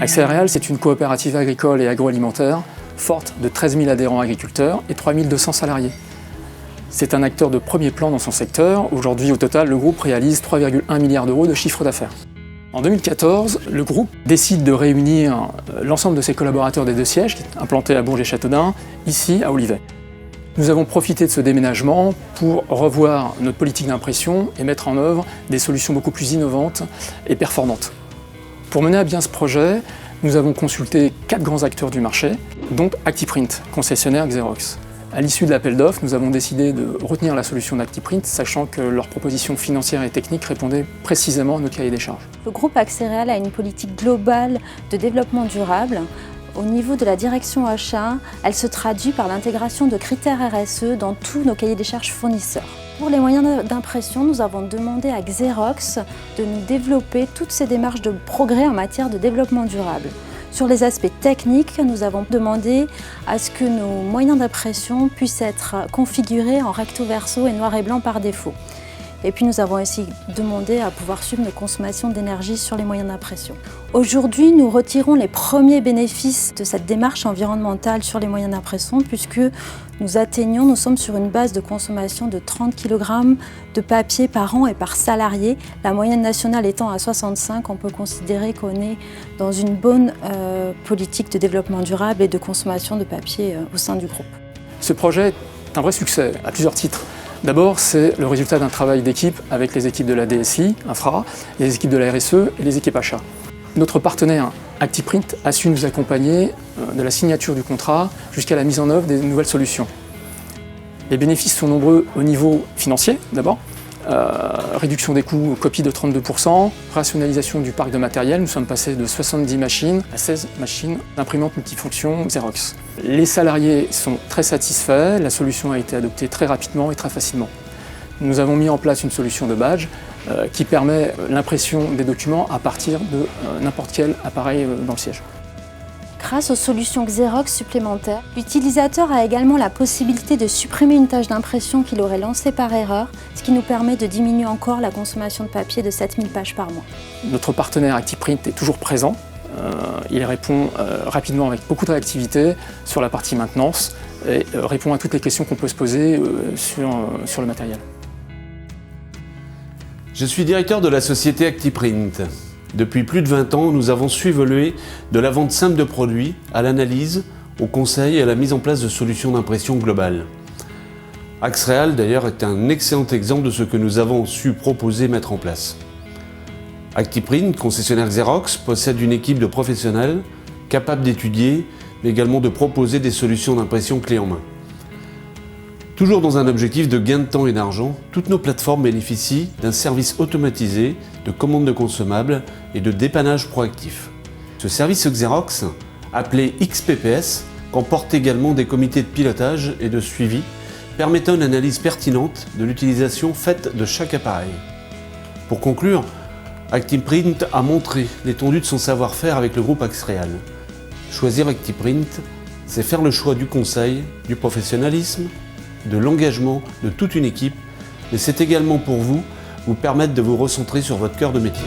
Axéréal, c'est une coopérative agricole et agroalimentaire forte de 13 000 adhérents agriculteurs et 3 200 salariés. C'est un acteur de premier plan dans son secteur. Aujourd'hui, au total, le groupe réalise 3,1 milliards d'euros de chiffre d'affaires. En 2014, le groupe décide de réunir l'ensemble de ses collaborateurs des deux sièges, implantés à Bourges et Châteaudun, ici à Olivet. Nous avons profité de ce déménagement pour revoir notre politique d'impression et mettre en œuvre des solutions beaucoup plus innovantes et performantes. Pour mener à bien ce projet, nous avons consulté 4 grands acteurs du marché, dont Actiprint, concessionnaire Xerox. À l'issue de l'appel d'offres, nous avons décidé de retenir la solution d'Actiprint, sachant que leurs propositions financières et techniques répondaient précisément à notre cahier des charges. Le groupe Axéréal a une politique globale de développement durable. Au niveau de la direction achat, elle se traduit par l'intégration de critères RSE dans tous nos cahiers des charges fournisseurs. Pour les moyens d'impression, nous avons demandé à Xerox de nous développer toutes ces démarches de progrès en matière de développement durable. Sur les aspects techniques, nous avons demandé à ce que nos moyens d'impression puissent être configurés en recto verso et noir et blanc par défaut. Et puis nous avons aussi demandé à pouvoir suivre nos consommations d'énergie sur les moyens d'impression. Aujourd'hui, nous retirons les premiers bénéfices de cette démarche environnementale sur les moyens d'impression puisque nous sommes sur une base de consommation de 30 kg de papier par an et par salarié. La moyenne nationale étant à 65, on peut considérer qu'on est dans une bonne politique de développement durable et de consommation de papier au sein du groupe. Ce projet est un vrai succès à plusieurs titres. D'abord, c'est le résultat d'un travail d'équipe avec les équipes de la DSI, Infra, les équipes de la RSE et les équipes achats. Notre partenaire Actiprint a su nous accompagner de la signature du contrat jusqu'à la mise en œuvre des nouvelles solutions. Les bénéfices sont nombreux au niveau financier, d'abord. Réduction des coûts, copie de 32%, rationalisation du parc de matériel. Nous sommes passés de 70 machines à 16 machines d'imprimantes multifonctions Xerox. Les salariés sont très satisfaits, la solution a été adoptée très rapidement et très facilement. Nous avons mis en place une solution de badge qui permet l'impression des documents à partir de n'importe quel appareil dans le siège. Grâce aux solutions Xerox supplémentaires, l'utilisateur a également la possibilité de supprimer une tâche d'impression qu'il aurait lancée par erreur, ce qui nous permet de diminuer encore la consommation de papier de 7000 pages par mois. Notre partenaire Actiprint est toujours présent. Il répond rapidement avec beaucoup de réactivité sur la partie maintenance et répond à toutes les questions qu'on peut se poser sur le matériel. Je suis directeur de la société Actiprint. Depuis plus de 20 ans, nous avons su évoluer de la vente simple de produits à l'analyse, au conseil et à la mise en place de solutions d'impression globale. Axéréal, d'ailleurs, est un excellent exemple de ce que nous avons su proposer et mettre en place. Actiprint, concessionnaire Xerox, possède une équipe de professionnels capables d'étudier, mais également de proposer des solutions d'impression clés en main. Toujours dans un objectif de gain de temps et d'argent, toutes nos plateformes bénéficient d'un service automatisé de commande de consommables et de dépannage proactif. Ce service Xerox, appelé XPPS, comporte également des comités de pilotage et de suivi permettant une analyse pertinente de l'utilisation faite de chaque appareil. Pour conclure, Actiprint a montré l'étendue de son savoir-faire avec le groupe Axéréal. Choisir Actiprint, c'est faire le choix du conseil, du professionnalisme, de l'engagement de toute une équipe, mais c'est également pour vous permettre de vous recentrer sur votre cœur de métier.